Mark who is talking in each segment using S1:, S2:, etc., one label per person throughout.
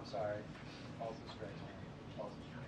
S1: I'm sorry. Also straight. Also straight.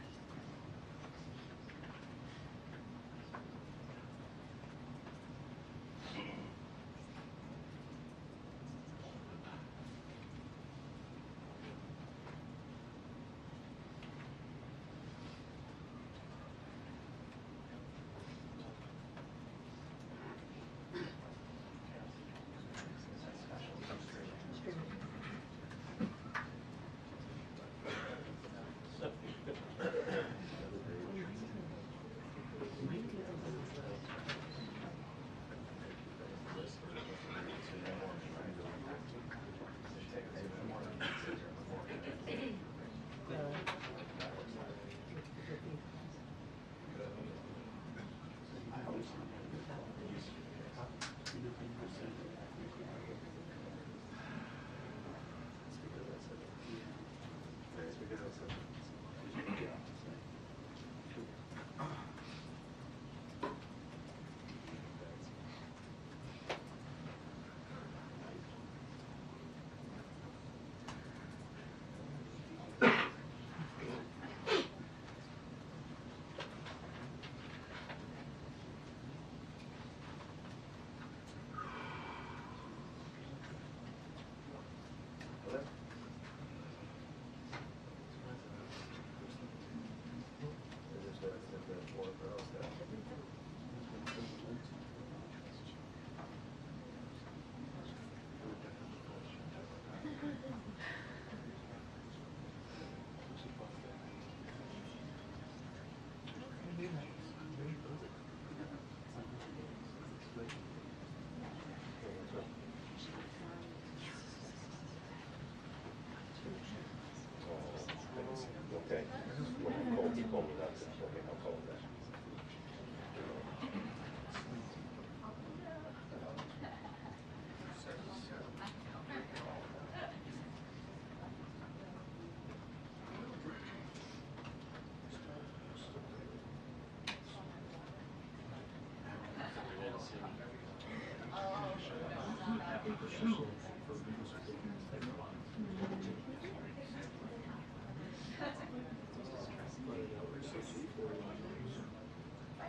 S2: Okay. He told me that's it. Okay, I'll call him that.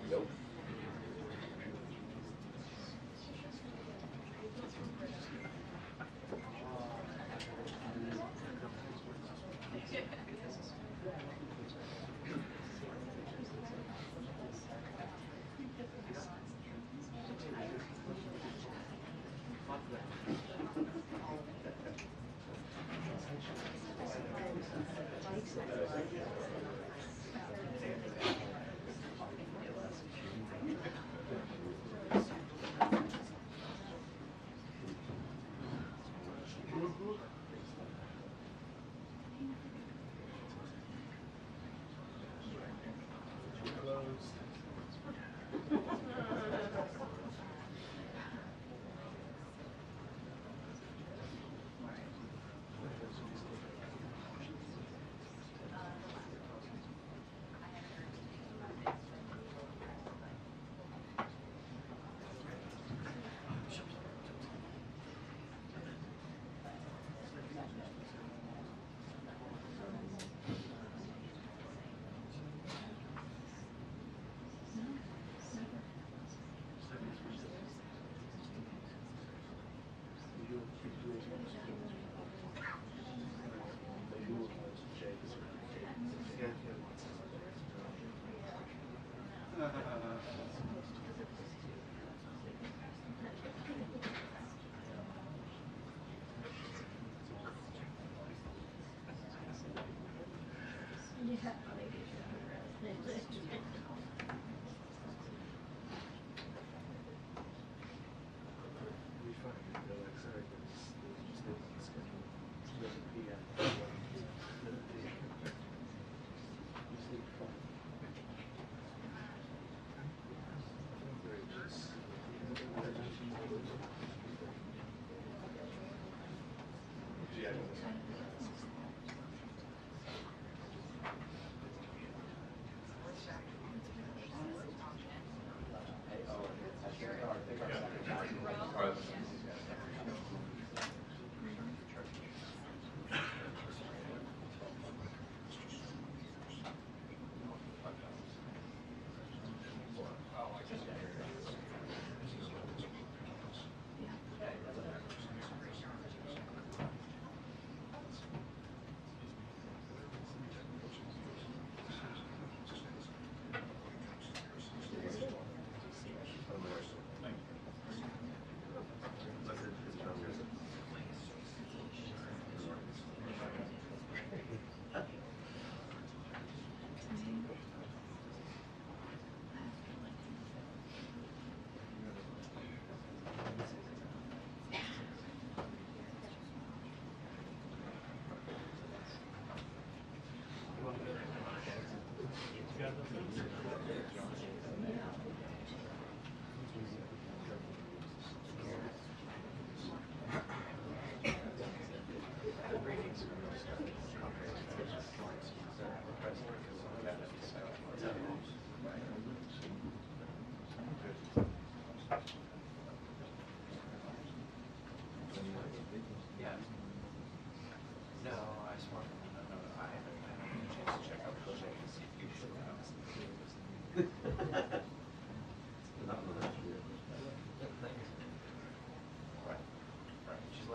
S2: Nope.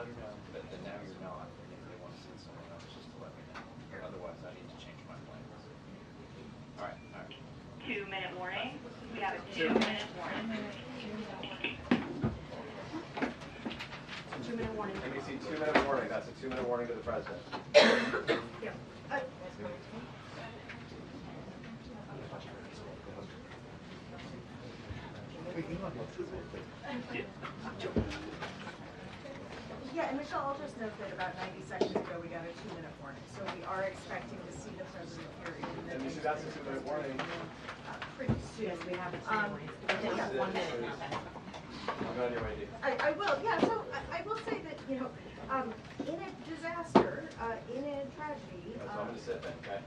S1: let her know.
S3: But then now you're not, and if they want to send someone else, just to let me know. Otherwise, I need to change my plans. All right, all right.
S4: 2-minute warning. We have a 2-minute warning.
S5: 2-minute warning.
S1: NBC 2-minute warning. That's a 2-minute warning to the president.
S5: Yeah. Yeah, and Michelle, I'll just note that about 90 seconds ago we got a 2-minute warning, so we are expecting to see the president here in the
S1: NBC, that's a 2-minute warning.
S5: pretty soon.
S6: Yes, we have a 2-minute warning.
S5: Yeah.
S6: 1 minute.
S1: I'll go on your way, Dee.
S5: I will, yeah, so I will say that, you know, in a disaster, in a tragedy,
S1: That's why I'm going to sit then, okay?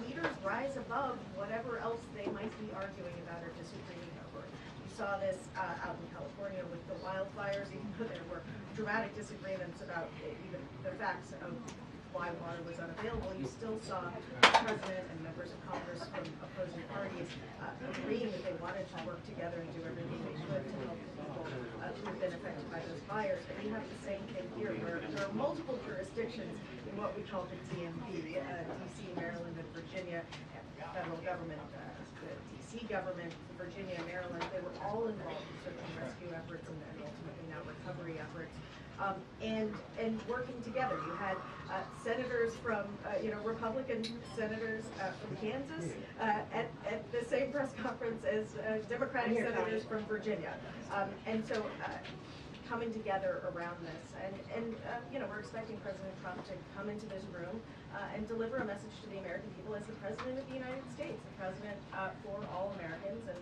S5: leaders rise above whatever else they might be arguing about or disagreeing over. You saw this out in California with the wildfires, even though there were dramatic disagreements about even the facts of why water was unavailable. You still saw the president and members of Congress from opposing parties agreeing that they wanted to work together and do everything they could to help the people who have been affected by those fires. And we have the same thing here, where there are multiple jurisdictions in what we call the DMV, DC, Maryland, and Virginia, federal government, the DC government, Virginia, Maryland. They were all involved in search and rescue efforts and ultimately now recovery efforts. And working together. You had senators from, Republican senators from Kansas at the same press conference as Democratic senators from Virginia. And so coming together around this. And we're expecting President Trump to come into this room and deliver a message to the American people as the President of the United States, the President for all Americans and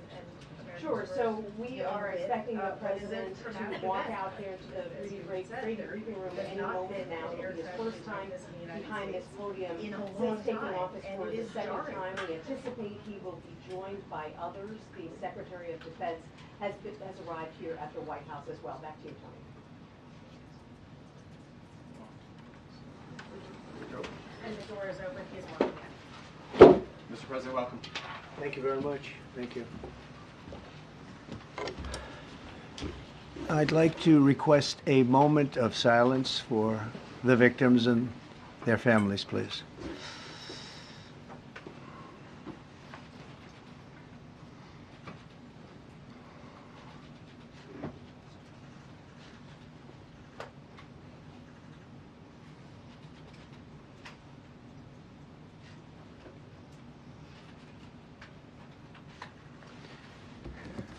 S5: Americans.
S6: Sure, so we are expecting the
S5: what is a
S6: president to
S5: traumatic
S6: walk
S5: event.
S6: out there to the briefing room at any moment now. It'll be his first time behind this podium
S5: in a
S6: since
S5: long
S6: taking
S5: time,
S6: office
S5: and
S6: for
S5: it
S6: the
S5: is
S6: second
S5: jarring.
S6: time. We anticipate he will be joined by others. The Secretary of Defense has arrived here at the White House as well. Back to you, Tony.
S5: And the door is open, he's walking in.
S1: Mr. President, welcome.
S7: Thank you very much. Thank you. I'd like to request a moment of silence for the victims and their families, please.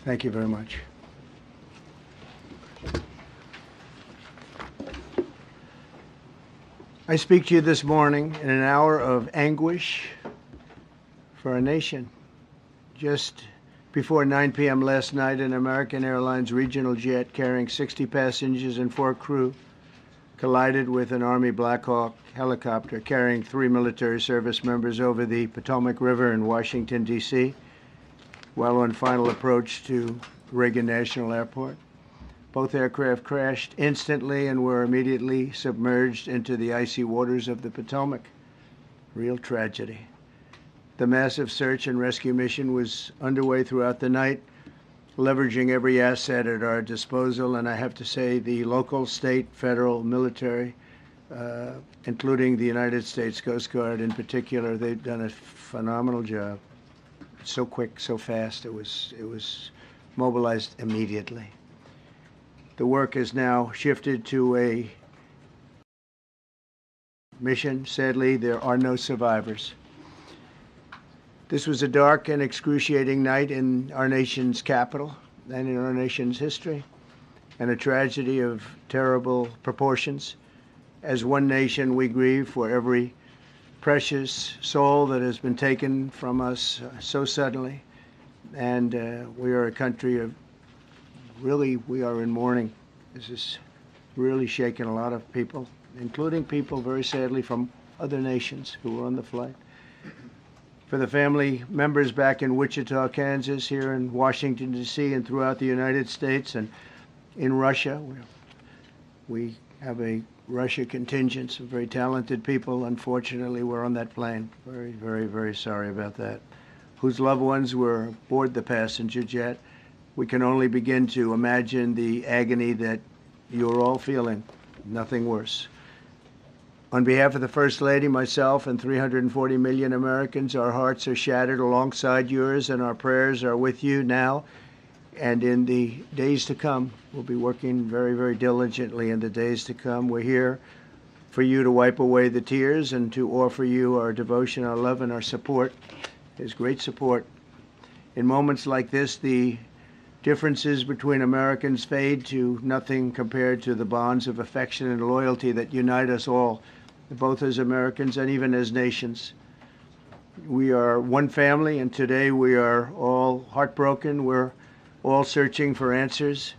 S7: Thank you very much. I speak to you this morning in an hour of anguish for our nation. Just before 9 p.m. last night, an American Airlines regional jet carrying 60 passengers and 4 crew collided with an Army Blackhawk helicopter carrying 3 military service members over the Potomac River in Washington, D.C., while on final approach to Reagan National Airport. Both aircraft crashed instantly and were immediately submerged into the icy waters of the Potomac. Real tragedy. The massive search and rescue mission was underway throughout the night, leveraging every asset at our disposal, and I have to say the local, state, federal, military, including the United States Coast Guard in particular, they've done a phenomenal job. So quick, so fast, it was mobilized immediately. The work has now shifted to a mission. Sadly, there are no survivors. This was a dark and excruciating night in our nation's capital and in our nation's history, and a tragedy of terrible proportions. As one nation, we grieve for every precious soul that has been taken from us so suddenly, and we are a country of we are in mourning. This is really shaken a lot of people, including people very sadly from other nations who were on the flight. For the family members back in Wichita, Kansas, here in Washington, D.C., and throughout the United States and in Russia, we have a Russia contingent, some very talented people, unfortunately, were on that plane. Very, very, very sorry about that. Whose loved ones were aboard the passenger jet. We can only begin to imagine the agony that you're all feeling nothing worse. On behalf of the First Lady, myself, and 340 million Americans, our hearts are shattered alongside yours, and our prayers are with you now and in the days to come. We'll be working very, very diligently in the days to come. We're here for you to wipe away the tears and to offer you our devotion, our love, and our support. There's great support. In moments like this, the differences between Americans fade to nothing compared to the bonds of affection and loyalty that unite us all, both as Americans and even as nations. We are one family, and today we are all heartbroken. We're all searching for answers.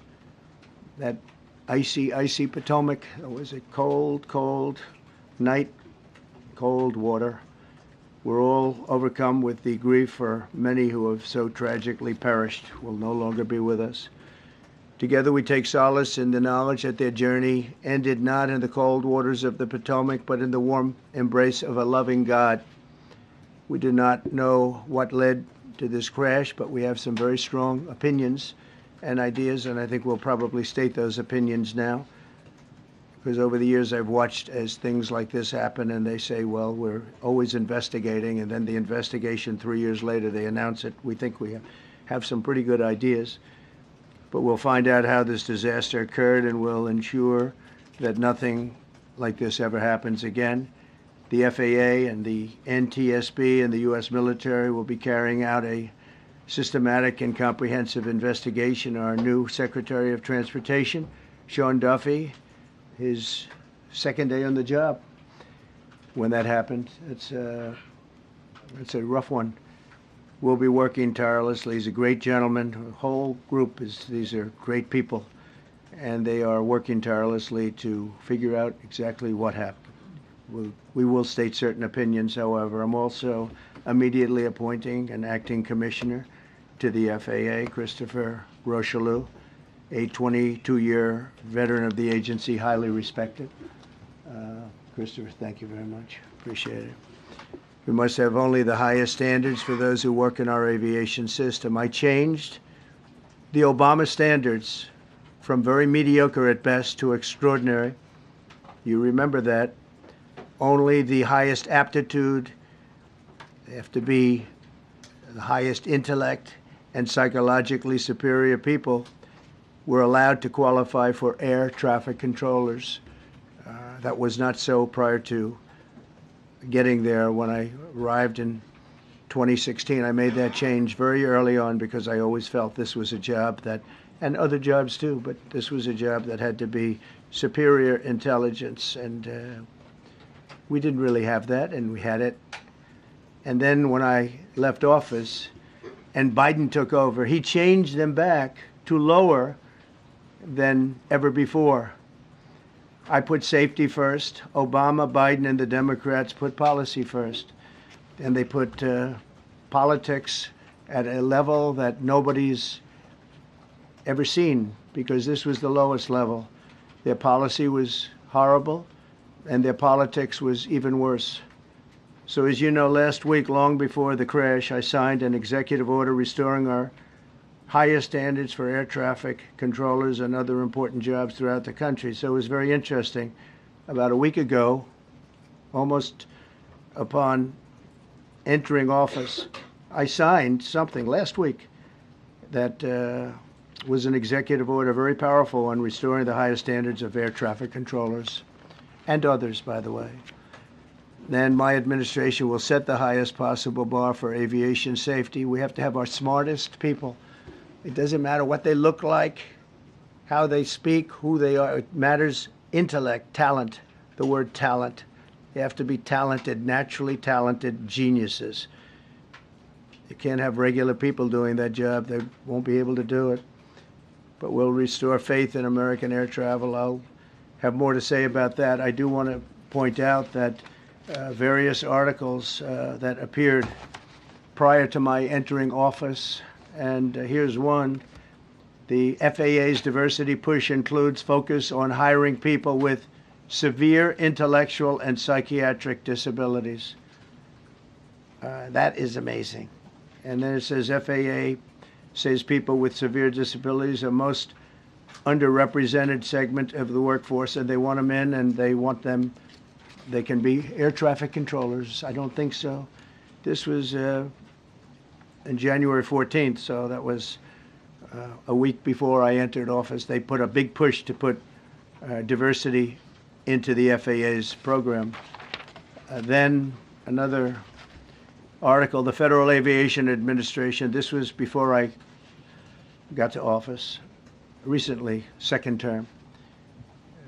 S7: That icy Potomac, it was a cold, cold night, cold water. We're all overcome with the grief for many who have so tragically perished, will no longer be with us. Together we take solace in the knowledge that their journey ended not in the cold waters of the Potomac, but in the warm embrace of a loving God. We do not know what led to this crash, but we have some very strong opinions and ideas, and I think we'll probably state those opinions now. Because over the years I've watched as things like this happen, and they say, well, we're always investigating, and then the investigation 3 years later, they announce it. We think we have some pretty good ideas. But we'll find out how this disaster occurred, and we'll ensure that nothing like this ever happens again. The FAA and the NTSB and the U.S. military will be carrying out a systematic and comprehensive investigation. Our new Secretary of Transportation, Sean Duffy, his second day on the job when that happened. It's a rough one. We'll be working tirelessly. He's a great gentleman. The whole group these are great people, and they are working tirelessly to figure out exactly what happened. We will state certain opinions, however. I'm also immediately appointing an acting commissioner to the FAA, Christopher Rocheleau, a 22-year veteran of the agency, highly respected. Christopher, thank you very much. Appreciate it. We must have only the highest standards for those who work in our aviation system. I changed the Obama standards from very mediocre at best to extraordinary. You remember that. Only the highest aptitude, they have to be the highest intellect and psychologically superior people were allowed to qualify for air traffic controllers. That was not so prior to getting there. When I arrived in 2016, I made that change very early on because I always felt this was a job that, and other jobs too, but this was a job that had to be superior intelligence, and we didn't really have that, and we had it. And then when I left office and Biden took over, he changed them back to lower than ever before. I put safety first. Obama, Biden, and the Democrats put policy first. And they put politics at a level that nobody's ever seen, because this was the lowest level. Their policy was horrible, and their politics was even worse. So as you know, last week, long before the crash, I signed an executive order restoring our highest standards for air traffic controllers and other important jobs throughout the country. So it was very interesting. About a week ago, almost upon entering office, I signed something last week that was an executive order, very powerful, on restoring the highest standards of air traffic controllers and others, by the way. Then my administration will set the highest possible bar for aviation safety. We have to have our smartest people. It doesn't matter what they look like, how they speak, who they are. It matters intellect, talent, the word talent. They have to be talented, naturally talented geniuses. You can't have regular people doing that job. They won't be able to do it. But we'll restore faith in American air travel. I'll have more to say about that. I do want to point out that various articles that appeared prior to my entering office, and here's one. The FAA's diversity push includes focus on hiring people with severe intellectual and psychiatric disabilities. That is amazing. And then it says FAA says people with severe disabilities are most underrepresented segment of the workforce, and they want them in, and they can be air traffic controllers. I don't think so. This was in January 14th, so that was a week before I entered office. They put a big push to put diversity into the FAA's program. Then another article, the Federal Aviation Administration, this was before I got to office, recently, second term.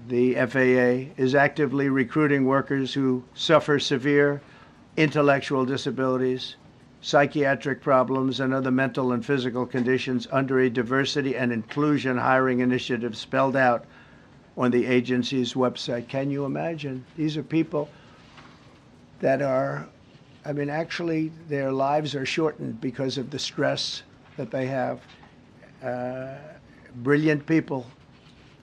S7: The FAA is actively recruiting workers who suffer severe intellectual disabilities, psychiatric problems, and other mental and physical conditions under a diversity and inclusion hiring initiative spelled out on the agency's website. Can you imagine? These are people that are, actually their lives are shortened because of the stress that they have. Brilliant people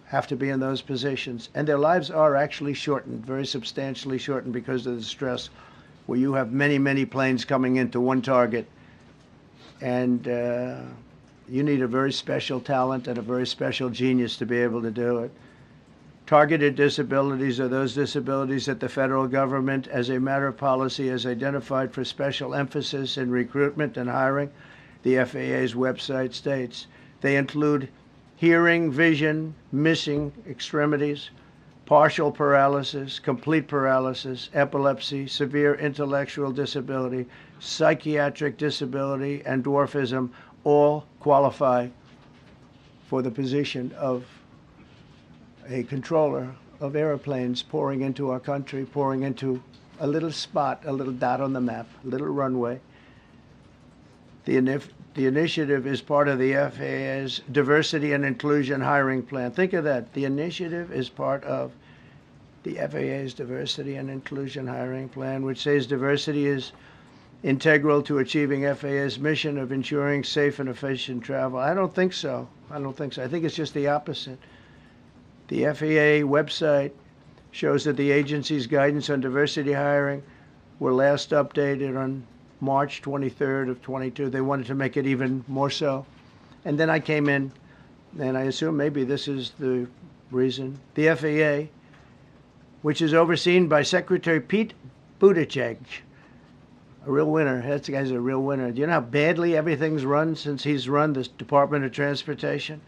S7: have to be in those positions, and their lives are actually shortened, very substantially shortened because of the stress, where you have many, many planes coming into one target, and you need a very special talent and a very special genius to be able to do it. Targeted disabilities are those disabilities that the federal government, as a matter of policy, has identified for special emphasis in recruitment and hiring. The FAA's website states they include hearing, vision, missing extremities, partial paralysis, complete paralysis, epilepsy, severe intellectual disability, psychiatric disability, and dwarfism all qualify for the position of a controller of airplanes pouring into our country, pouring into a little spot, a little dot on the map, a little runway. The initiative is part of the FAA's Diversity and Inclusion Hiring Plan. Think of that. The initiative is part of the FAA's Diversity and Inclusion Hiring Plan, which says diversity is integral to achieving FAA's mission of ensuring safe and efficient travel. I don't think so. I think it's just the opposite. The FAA website shows that the agency's guidance on diversity hiring were last updated on March 23rd of 22. They wanted to make it even more so. And then I came in, and I assume maybe this is the reason. The FAA, which is overseen by Secretary Pete Buttigieg, a real winner. That guy's a real winner. Do you know how badly everything's run since he's run this Department of Transportation?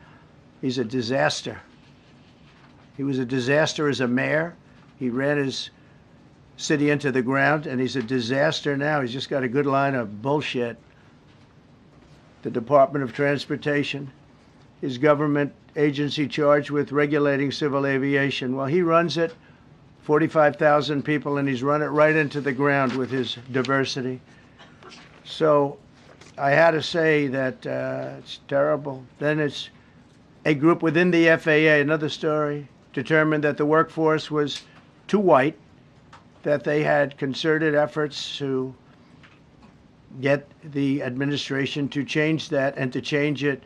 S7: He's a disaster. He was a disaster as a mayor. He ran his city into the ground, and he's a disaster now. He's just got a good line of bullshit. The Department of Transportation is government agency charged with regulating civil aviation. Well, he runs it, 45,000 people, and he's run it right into the ground with his diversity. So I had to say that it's terrible. Then it's a group within the FAA, another story, determined that the workforce was too white, that they had concerted efforts to get the administration to change that and to change it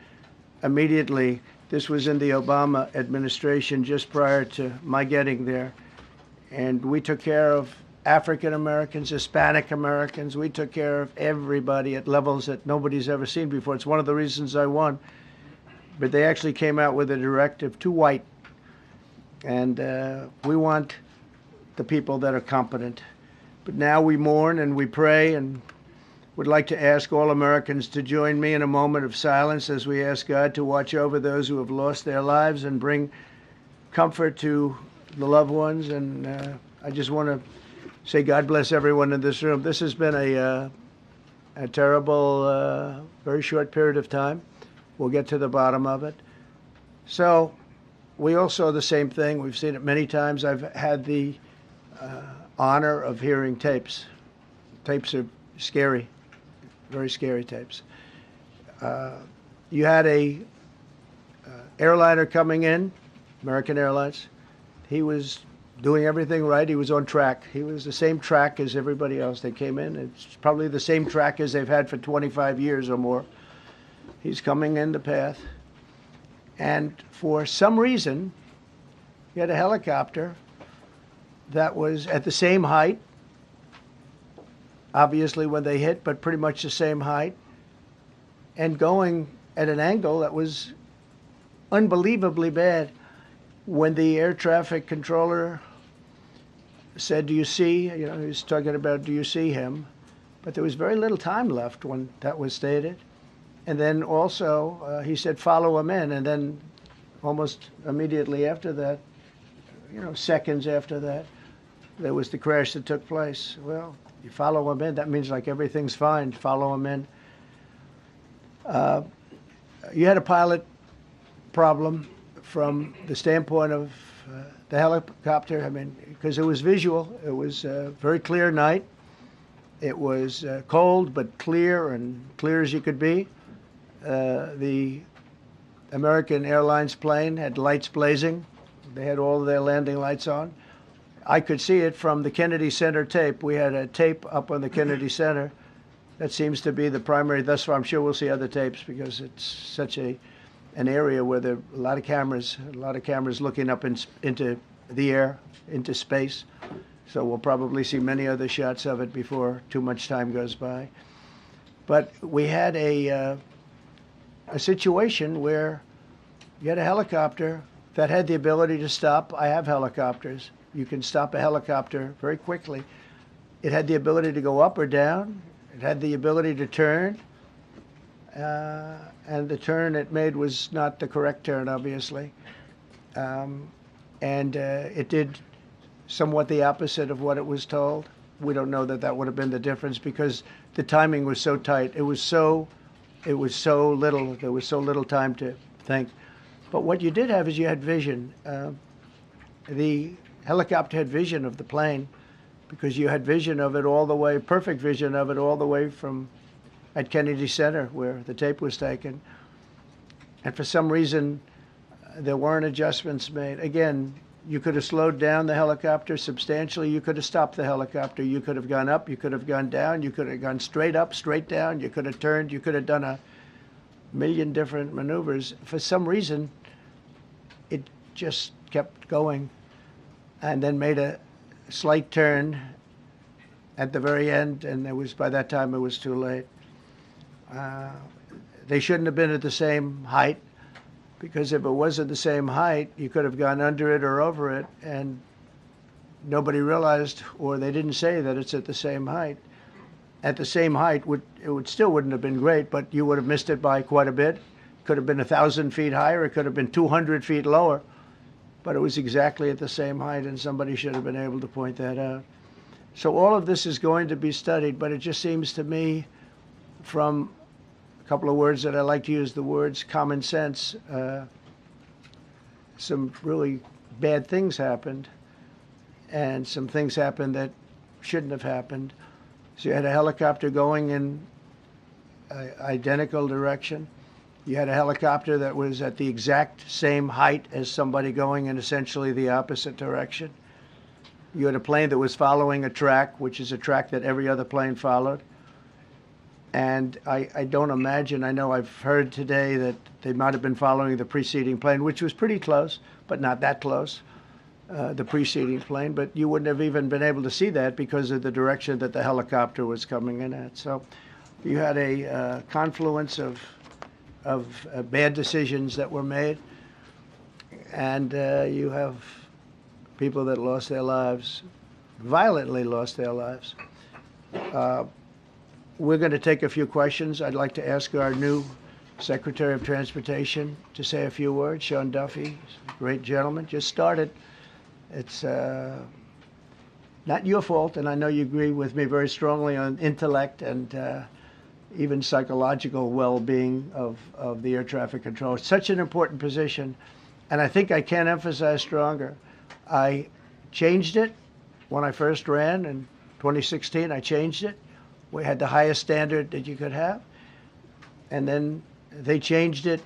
S7: immediately. This was in the Obama administration just prior to my getting there. And we took care of African Americans, Hispanic Americans. We took care of everybody at levels that nobody's ever seen before. It's one of the reasons I won. But they actually came out with a directive, too white. And we want the people that are competent. But now we mourn and we pray and would like to ask all Americans to join me in a moment of silence as we ask God to watch over those who have lost their lives and bring comfort to the loved ones. And I just want to say God bless everyone in this room. This has been a terrible, very short period of time. We'll get to the bottom of it. So we all saw the same thing. We've seen it many times. I've had the honor of hearing tapes. Tapes are scary, very scary tapes. You had a airliner coming in, American Airlines. He was doing everything right. He was on track. He was the same track as everybody else. They came in. It's probably the same track as they've had for 25 years or more. He's coming in the path. And for some reason, he had a helicopter that was at the same height, obviously when they hit, but pretty much the same height, and going at an angle that was unbelievably bad. When the air traffic controller said, "Do you see?" He was talking about, "Do you see him?" But there was very little time left when that was stated. And then also he said, "Follow him in," and then almost immediately after that, seconds after that, there was the crash that took place. Well, you follow him in, that means like everything's fine. Follow him in. You had a pilot problem from the standpoint of the helicopter. I mean, because it was visual. It was a very clear night. It was cold but clear, and clear as you could be. The American Airlines plane had lights blazing. They had all of their landing lights on. I could see it from the Kennedy Center tape. We had a tape up on the Kennedy Center. That seems to be the primary. Thus far, I'm sure we'll see other tapes because it's such an area where there are a lot of cameras looking up into the air, into space. So we'll probably see many other shots of it before too much time goes by. But we had a situation where you had a helicopter that had the ability to stop. I have helicopters. You can stop a helicopter very quickly. It had the ability to go up or down. It had the ability to turn. And the turn it made was not the correct turn, obviously. It did somewhat the opposite of what it was told. We don't know that would have been the difference because the timing was so tight. It was so little. There was so little time to think. But what you did have is you had vision. The helicopter had vision of the plane because you had vision of it all the way, perfect vision of it all the way from at Kennedy Center where the tape was taken. And for some reason, there weren't adjustments made. Again, you could have slowed down the helicopter substantially. You could have stopped the helicopter. You could have gone up. You could have gone down. You could have gone straight up, straight down. You could have turned. You could have done a million different maneuvers. For some reason, it just kept going and then made a slight turn at the very end, and by that time it was too late. They shouldn't have been at the same height, because if it was at the same height, you could have gone under it or over it, and nobody realized, or they didn't say that it's at the same height. At the same height, it still wouldn't have been great, but you would have missed it by quite a bit. It could have been 1,000 feet higher. It could have been 200 feet lower, but it was exactly at the same height, and somebody should have been able to point that out. So all of this is going to be studied, but it just seems to me, from a couple of words that I like to use, the words common sense, some really bad things happened, and some things happened that shouldn't have happened. So you had a helicopter going in an identical direction. You had a helicopter that was at the exact same height as somebody going in essentially the opposite direction. You had a plane that was following a track, which is a track that every other plane followed. And I don't imagine, I know I've heard today that they might have been following the preceding plane, which was pretty close, but not that close, the preceding plane. But you wouldn't have even been able to see that because of the direction that the helicopter was coming in at. So you had a confluence of bad decisions that were made, and you have people that lost their lives, violently lost their lives. We're going to take a few questions. I'd like to ask our new Secretary of Transportation to say a few words. Sean Duffy, great gentleman, just started. It's not your fault, and I know you agree with me very strongly on intellect and even psychological well-being of the air traffic control. It's such an important position, and I think I can't emphasize stronger. I changed it when I first ran in 2016. I changed it. We had the highest standard that you could have, and then they changed it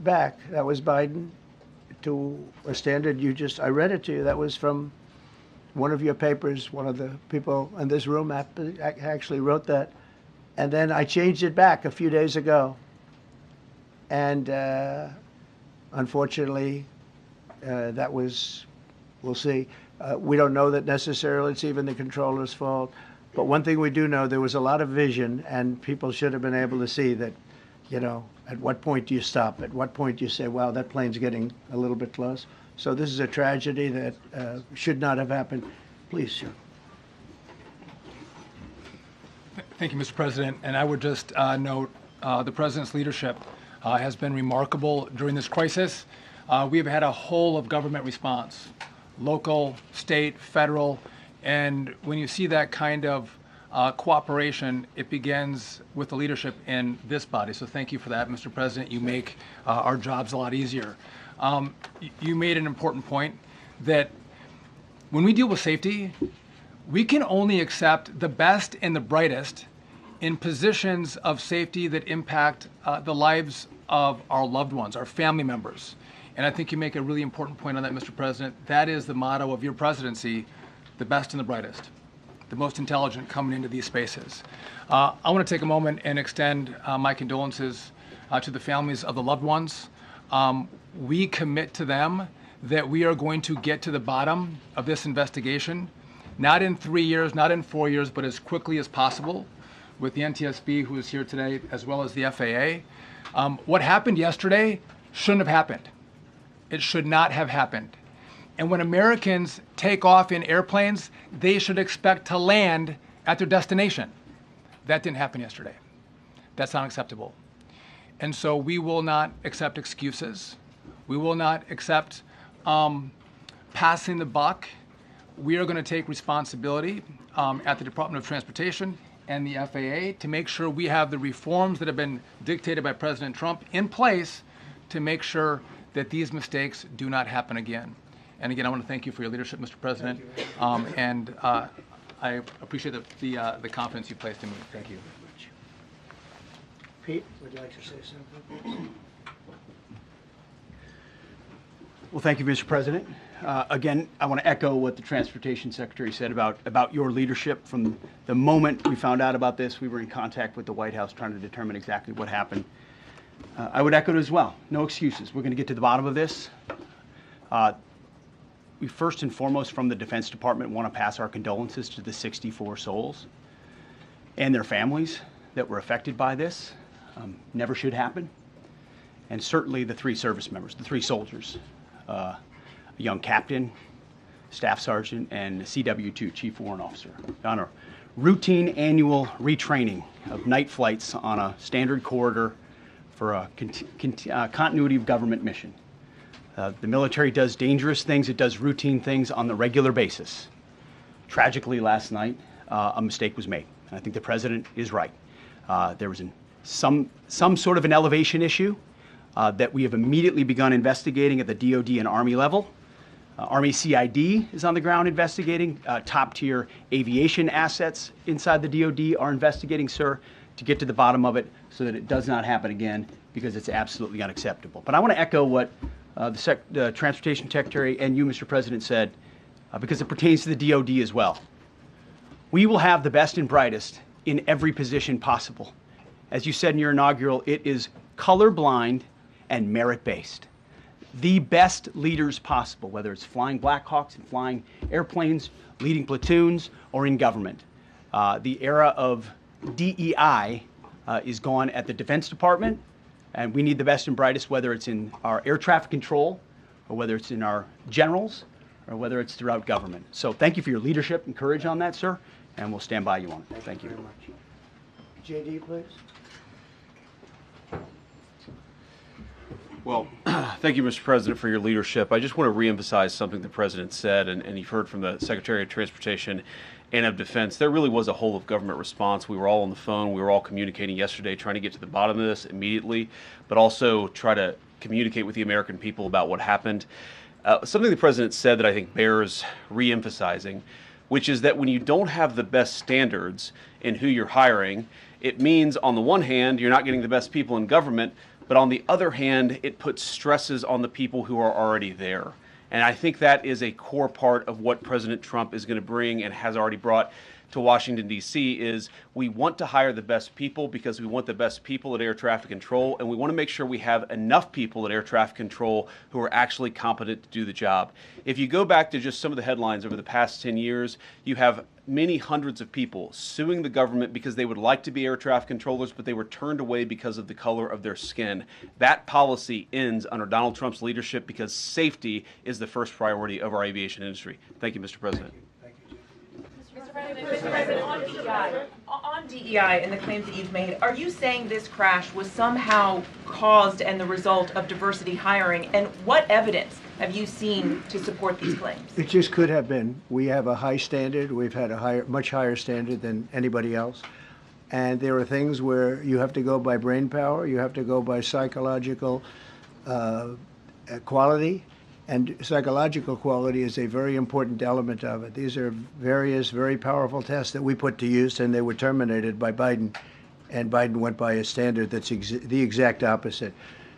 S7: back. That was Biden, to a standard I read it to you. That was from one of your papers. One of the people in this room actually wrote that. And then I changed it back a few days ago. And unfortunately, we'll see. We don't know that necessarily it's even the controller's fault. But one thing we do know, there was a lot of vision, and people should have been able to see that You know, at what point do you stop? At what point do you say, wow, that plane's getting a little bit close? So this is a tragedy that should not have happened. Please, sir.
S8: Thank you, Mr. President. And I would just note the President's leadership has been remarkable during this crisis. We have had a whole of government response, local, state, federal, and when you see that kind of cooperation, it begins with the leadership in this body. So thank you for that, Mr. President. You make our jobs a lot easier. You made an important point that when we deal with safety, we can only accept the best and the brightest in positions of safety that impact the lives of our loved ones, our family members. And I think you make a really important point on that, Mr. President. That is the motto of your presidency, the best and the brightest, the most intelligent coming into these spaces. I want to take a moment and extend my condolences to the families of the loved ones. We commit to them that we are going to get to the bottom of this investigation, not in 3 years, not in 4 years, but as quickly as possible with the NTSB, who is here today, as well as the FAA. What happened yesterday shouldn't have happened. It should not have happened. And when Americans take off in airplanes, they should expect to land at their destination. That didn't happen yesterday. That's not acceptable. And so we will not accept excuses. We will not accept passing the buck. We are going to take responsibility at the Department of Transportation and the FAA to make sure we have the reforms that have been dictated by President Trump in place to make sure that these mistakes do not happen again. And again, I want to thank you for your leadership, Mr. President, and I appreciate the confidence you placed in me. Thank you.
S7: Pete, would you like to say something?
S9: Well, thank you, Mr. President. Again, I want to echo what the Transportation Secretary said about your leadership. From the moment we found out about this, we were in contact with the White House trying to determine exactly what happened. I would echo it as well. No excuses. We're going to get to the bottom of this. We first and foremost, from the Defense Department, want to pass our condolences to the 64 souls and their families that were affected by this. Never should happen. And certainly the 3 service members, the 3 soldiers, a young captain, staff sergeant, and CW2, Chief Warrant Officer, on a routine annual retraining of night flights on a standard corridor for a continuity of government mission. The military does dangerous things. It does routine things on the regular basis. Tragically, last night, a mistake was made. And I think the president is right. There was some sort of an elevation issue that we have immediately begun investigating at the DoD and Army level. Army CID is on the ground investigating. Top-tier aviation assets inside the DoD are investigating, sir, to get to the bottom of it so that it does not happen again, because it's absolutely unacceptable. But I want to echo what the Transportation Secretary and you, Mr. President, said, because it pertains to the DoD as well. We will have the best and brightest in every position possible. As you said in your inaugural, it is colorblind and merit-based. The best leaders possible, whether it's flying Blackhawks and flying airplanes, leading platoons, or in government. The era of DEI is gone at the Defense Department, and we need the best and brightest, whether it's in our air traffic control, or whether it's in our generals, or whether it's throughout government. So thank you for your leadership and courage on that, sir, and we'll stand by you on it. Thank you.
S7: Very much. JD, please.
S10: Well, thank you, Mr. President, for your leadership. I just want to reemphasize something the President said, and you've heard from the Secretary of Transportation and of Defense. There really was a whole of government response. We were all on the phone. We were all communicating yesterday, trying to get to the bottom of this immediately, but also try to communicate with the American people about what happened. Something the President said that I think bears reemphasizing, which is that when you don't have the best standards in who you're hiring, it means, on the one hand, you're not getting the best people in government, but on the other hand, it puts stresses on the people who are already there. And I think that is a core part of what President Trump is going to bring and has already brought to Washington, D.C., is we want to hire the best people because we want the best people at air traffic control, and we want to make sure we have enough people at air traffic control who are actually competent to do the job. If you go back to just some of the headlines over the past 10 years, you have many hundreds of people suing the government because they would like to be air traffic controllers, but they were turned away because of the color of their skin. That policy ends under Donald Trump's leadership because safety is the first priority of our aviation industry. Thank you, Mr. President.
S11: Mr. President, on DEI and the claims that you've made, are you saying this crash was somehow caused and the result of diversity hiring? And what evidence have you seen to support these claims?
S7: It just could have been. We have a high standard. We've had a much higher standard than anybody else. And there are things where you have to go by brain power, you have to go by psychological quality. And psychological quality is a very important element of it. These are various very powerful tests that we put to use, and they were terminated by Biden. And Biden went by a standard that's the exact opposite.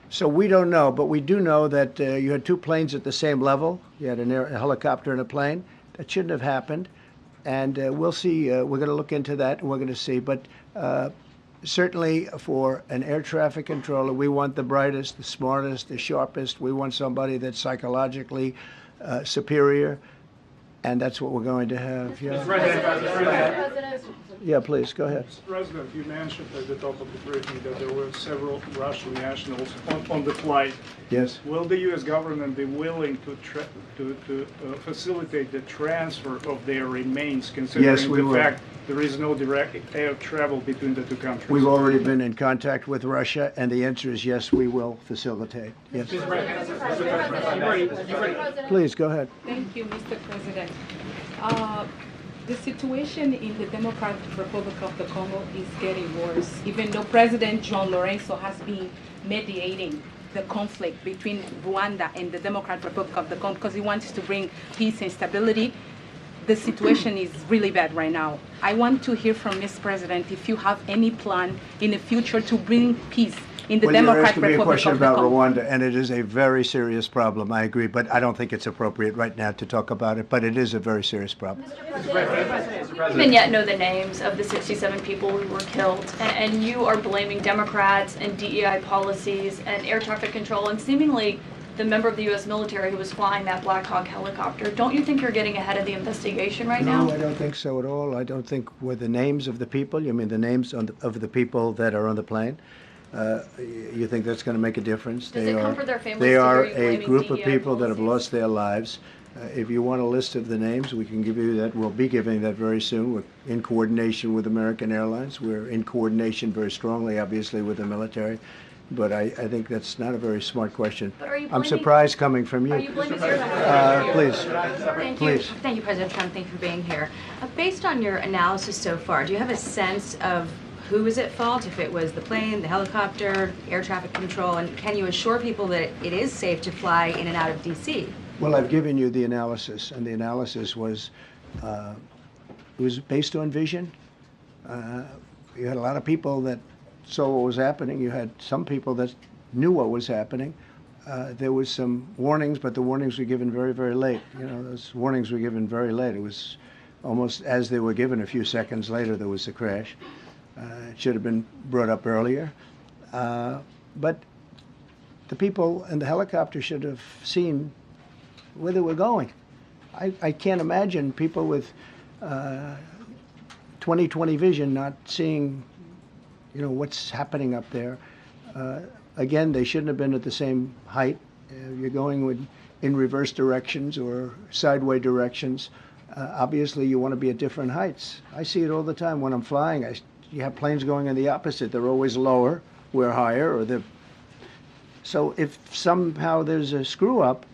S7: So we don't know, but we do know that you had two planes at the same level. You had a helicopter and a plane. That shouldn't have happened. And we'll see. We're going to look into that, and we're going to see. But certainly for an air traffic controller, we want the brightest, the smartest, the sharpest. We want somebody that's psychologically superior, and that's what we're going to have. Yeah.
S12: Mr. President.
S7: Yeah, please, go ahead.
S12: Mr. President, you mentioned at the top of the briefing that there were several Russian nationals on the flight.
S7: Yes.
S12: Will the U.S. government be willing to facilitate the transfer of their remains, considering the fact there is no direct air travel between the two countries?
S7: We've already been in contact with Russia, and the answer is yes, we will facilitate. Yes. Please, go ahead.
S13: Thank you, Mr. President. The situation in the Democratic Republic of the Congo is getting worse, even though President John Lorenzo has been mediating the conflict between Rwanda and the Democratic Republic of the Congo because he wants to bring peace and stability. The situation is really bad right now. I want to hear from Ms. President if you have any plan in the future to bring peace in the Democratic Republic of the Congo.
S7: You're asking me a question about Rwanda, and it is a very serious problem. I agree, but I don't think it's appropriate right now to talk about it. But it is a very serious problem.
S4: Mr. President, we don't even yet know the names of the 67 people who were killed, and you are blaming Democrats and DEI policies and air traffic control, and seemingly the member of the U.S. military who was flying that Blackhawk helicopter. Don't you think you're getting ahead of the investigation right now?
S7: No, I don't think so at all. I don't think with the names of the people. You mean the names of the people that are on the plane? You think that's going to make a difference?
S4: Does it comfort their families
S7: They
S4: to
S7: are
S4: hear you
S7: a
S4: blaming
S7: group of
S4: DEI
S7: people that have
S4: policies?
S7: lost their lives. If you want a list of the names, we can give you that. We'll be giving that very soon. We're in coordination with American Airlines. We're in coordination very strongly, obviously, with the military. But I think that's not a very smart question.
S4: But are you
S7: I'm
S4: blaming-
S7: surprised coming from you.
S4: Are you blaming
S7: Please.
S14: Thank you.
S7: Please.
S14: Thank you, President Trump. Thank you for being here. Based on your analysis so far, do you have a sense of who was at fault, if it was the plane, the helicopter, air traffic control, and can you assure people that it is safe to fly in and out of D.C.?
S7: Well, I've given you the analysis, and the analysis was it was based on vision. You had a lot of people that saw what was happening. You had some people that knew what was happening. There was some warnings, but the warnings were given very, very late. You know, those warnings were given very late. It was almost as they were given. A few seconds later, there was a crash. It should have been brought up earlier. But the people in the helicopter should have seen where they were going. I can't imagine people with 20/20 vision not seeing, you know, what's happening up there. Again, they shouldn't have been at the same height. You're going in reverse directions or sideways directions. Obviously, you want to be at different heights. I see it all the time when I'm flying. You have planes going in the opposite. They're always lower, we're higher, or so if somehow there's a screw up,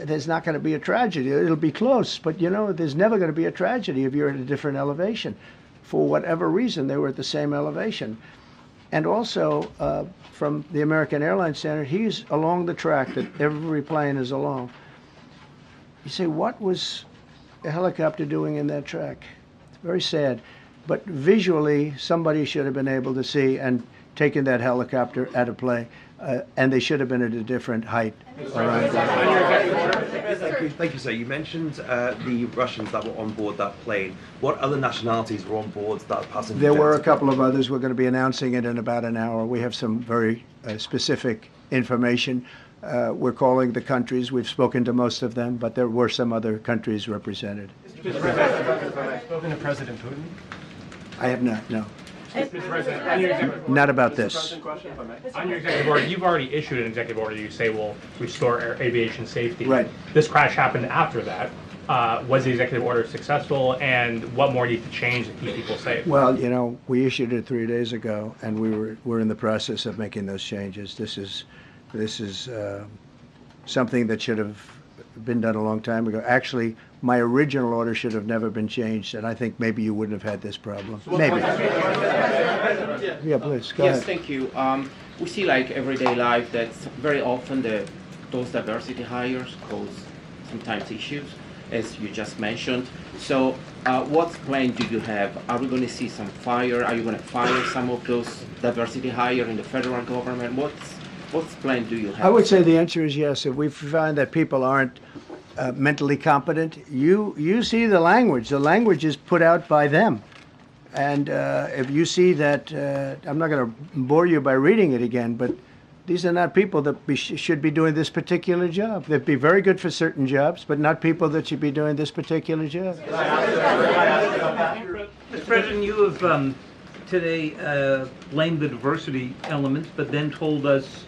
S7: there's not going to be a tragedy. It'll be close, but you know, there's never going to be a tragedy if you're at a different elevation. For whatever reason, they were at the same elevation. And also, from the American Airlines standard, he's along the track that every plane is along. You say, what was a helicopter doing in that track? It's very sad. But visually, somebody should have been able to see and taken that helicopter out of play, and they should have been at a different height.
S15: Thank you, sir. You mentioned the Russians that were on board that plane. What other nationalities were on board that passenger?
S7: There were a couple of others. We're going to be announcing it in about an hour. We have some very specific information. We're calling the countries. We've spoken to most of them, but there were some other countries represented.
S16: Spoken to President Putin?
S7: I have not, no.
S16: Mr. President, on your executive order,
S7: Not about this.
S16: on your executive order, you've already issued an executive order you say will restore aviation safety.
S7: Right.
S16: This crash happened after that. Was the executive order successful, and what more needs to change to keep people safe?
S7: Well, you know, we issued it 3 days ago, and we're in the process of making those changes. This is something that should have been done a long time ago. Actually, my original order should have never been changed, and I think maybe you wouldn't have had this problem. Maybe. Yeah, please, go
S17: Yes,
S7: ahead.
S17: thank you. We see like everyday life that very often those diversity hires cause sometimes issues, as you just mentioned. So what plan do you have? Are we going to see some fire? Are you going to fire some of those diversity hire in the federal government? What plan do you have?
S7: I would say the answer is yes. If we find that people aren't mentally competent, you see the language. The language is put out by them. And if you see that, I'm not going to bore you by reading it again, but these are not people that should be doing this particular job. They'd be very good for certain jobs, but not people that should be doing this particular job.
S18: Mr. President, you have today blamed the diversity elements, but then told us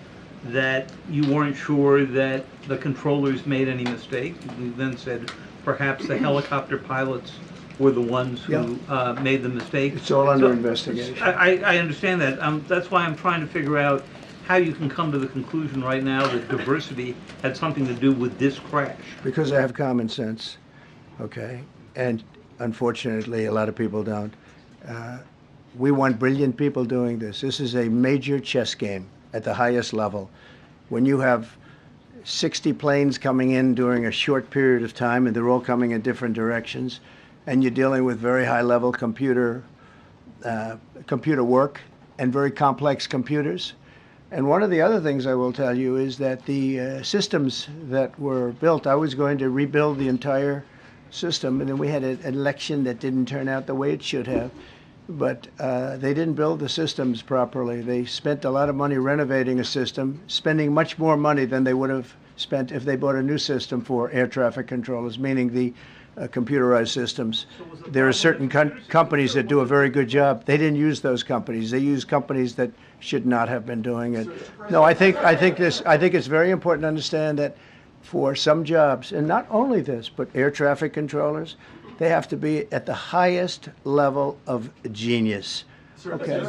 S18: that you weren't sure that the controllers made any mistake. You then said perhaps the helicopter pilots were the ones who made the mistake.
S7: It's all under investigation.
S18: I understand that. That's why I'm trying to figure out how you can come to the conclusion right now that diversity had something to do with this crash.
S7: Because I have common sense, okay? And unfortunately, a lot of people don't. We want brilliant people doing this. This is a major chess game at the highest level. When you have 60 planes coming in during a short period of time, and they're all coming in different directions, and you're dealing with very high-level computer work and very complex computers. And one of the other things I will tell you is that the systems that were built, I was going to rebuild the entire system, and then we had an election that didn't turn out the way it should have. But they didn't build the systems properly. They spent a lot of money renovating a system, spending much more money than they would have spent if they bought a new system for air traffic controllers, meaning the computerized systems. There are certain companies that do a very good job. They didn't use those companies. They used companies that should not have been doing it. No, I think it's very important to understand that for some jobs, and not only this, but air traffic controllers, they have to be at the highest level of genius. Okay.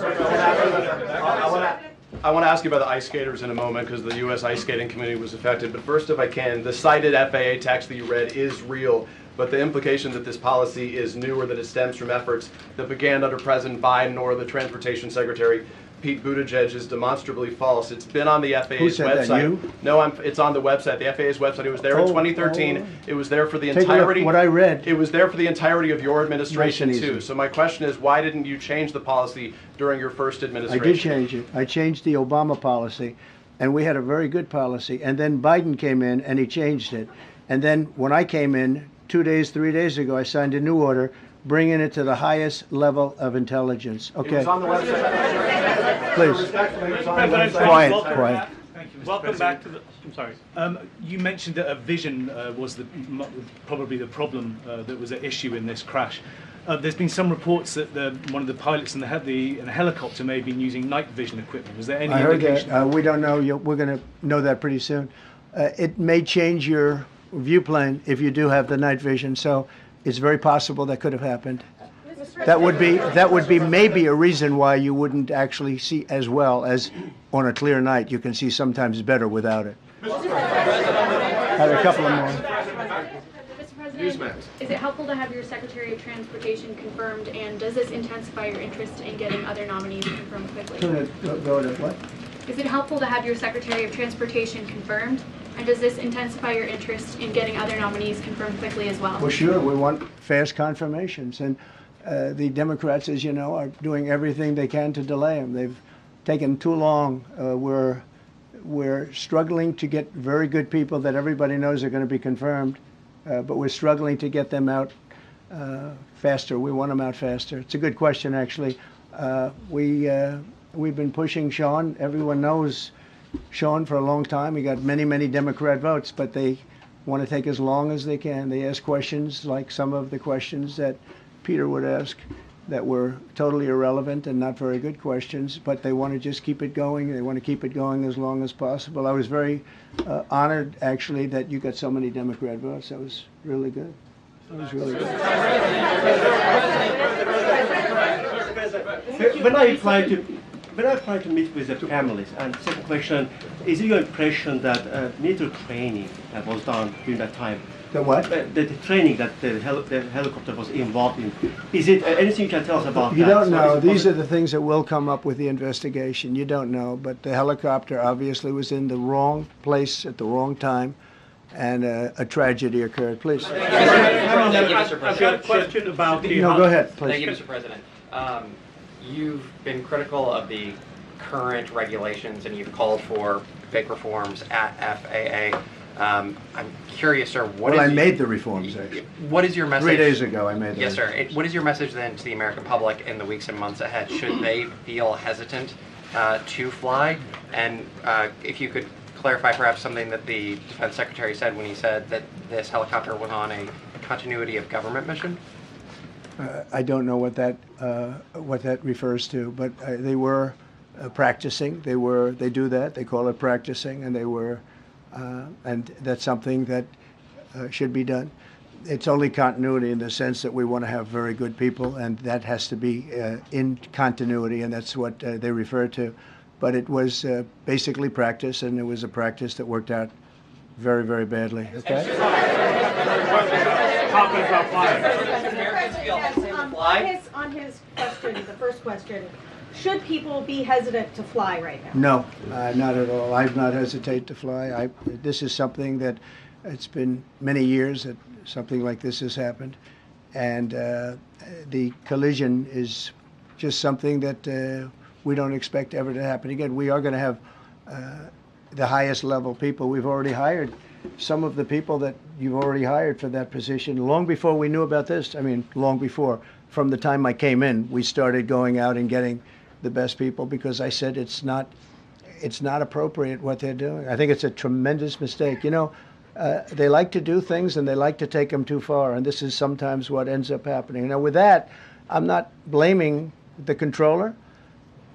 S1: I want to ask you about the ice skaters in a moment because the U.S. ice skating community was affected. But first, if I can, the cited FAA text that you read is real. But the implication that this policy is new or that it stems from efforts that began under President Biden or the Transportation Secretary Pete Buttigieg is demonstrably false. It's been on the FAA's
S7: Who said
S1: website.
S7: That, you?
S1: No, it's on the website, the FAA's website. It was there in 2013. It was there for the
S7: Take
S1: entirety.
S7: a look, what I read.
S1: It was there for the entirety of your administration
S7: Nice and
S1: too.
S7: easy.
S1: So my question is, why didn't you change the policy during your first
S7: I
S1: administration?
S7: did change it. I changed the Obama policy, and we had a very good policy. And then Biden came in, and he changed it. And then when I came in 3 days ago, I signed a new order bringing it to the highest level of intelligence. Okay.
S1: It was on the website.
S7: Please. Quiet.
S19: Thank you, Mr.
S20: Welcome
S19: President.
S20: back to the.
S19: I'm sorry. You mentioned that a vision was probably the problem that was at issue in this crash. There's been some reports that one of the pilots in the helicopter may have been using night vision equipment. Was there any
S7: I heard
S19: indication?
S7: that. We don't know. We're going to know that pretty soon. It may change your view plane if you do have the night vision. So it's very possible that could have happened. That would be maybe a reason why you wouldn't actually see as well as on a clear night. You can see sometimes better without it. I have a couple of more.
S4: Mr. President, is it helpful to have your Secretary of Transportation confirmed, and does this intensify your interest in getting other nominees confirmed quickly?
S7: Go to what?
S4: Is it helpful to have your Secretary of Transportation confirmed, and does this intensify your interest in getting other nominees confirmed quickly as well?
S7: Well, sure. We want fast confirmations, and the Democrats, as you know, are doing everything they can to delay them. They've taken too long. We're struggling to get very good people that everybody knows are going to be confirmed, but we're struggling to get them out faster. We want them out faster. It's a good question, actually. We've been pushing Sean. Everyone knows Sean for a long time. He got many, many Democrat votes, but they want to take as long as they can. They ask questions like some of the questions that Peter would ask that were totally irrelevant and not very good questions, but they want to just keep it going. They want to keep it going as long as possible. I was very honored, actually, that you got so many Democrat votes. That was really good. That was really good.
S20: When I try to meet with the families, and second question, is it your impression that military training that was done during that time?
S7: The what?
S20: The training that the helicopter was involved in. Is it anything you can tell us about
S7: You
S20: that?
S7: don't know. These are the things that will come up with the investigation. You don't know. But the helicopter obviously was in the wrong place at the wrong time, and a tragedy occurred. Please.
S20: Thank you, Mr. President.
S18: I've got a question about the...
S7: No, go ahead, please.
S21: Thank you, Mr. President. You've been critical of the current regulations, and you've called for big reforms at FAA. I'm curious, sir,
S7: Well, I made the reforms, actually.
S21: What is your message?
S7: 3 days ago, I made them.
S21: Yes, sir. What is your message then to the American public in the weeks and months ahead? Should they feel hesitant to fly? And if you could clarify perhaps something that the Defense Secretary said when he said that this helicopter was on a continuity of government mission?
S7: I don't know what that refers to, but they were practicing. They do that. They call it practicing, and they were, and that's something that should be done. It's only continuity in the sense that we want to have very good people, and that has to be in continuity, and that's what they refer to. But it was basically practice, and it was a practice that worked out very, very badly. Okay.
S5: On his question, the first question, should people be hesitant to fly right now?
S7: No, not at all. I've not hesitated to fly. This is something that it's been many years that something like this has happened, and the collision is just something that we don't expect ever to happen again. We are going to have the highest level people. We've already hired some of the people that you've already hired for that position long before we knew about this. I mean, long before. From the time I came in, we started going out and getting the best people because I said it's not appropriate what they're doing. I think it's a tremendous mistake. You know, they like to do things and they like to take them too far, and this is sometimes what ends up happening. Now, with that, I'm not blaming the controller.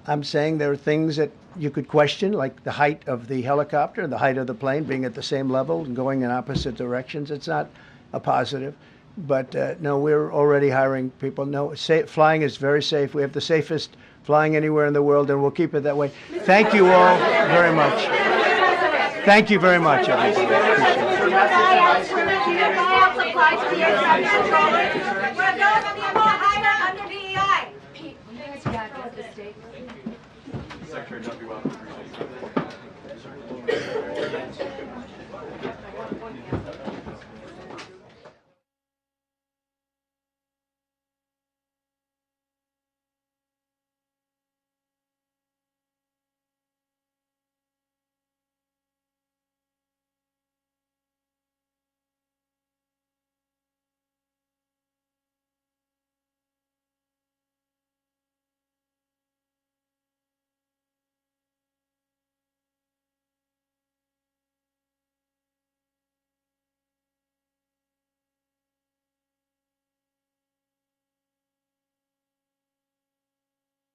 S7: I'm saying there are things that you could question, like the height of the helicopter, the height of the plane being at the same level and going in opposite directions. It's not a positive. But no, we're already hiring people. No, flying is very safe. We have the safest flying anywhere in the world, and we'll keep it that way. Thank you all very much. Thank you very much, everybody.
S21: Secretary, don't be welcome.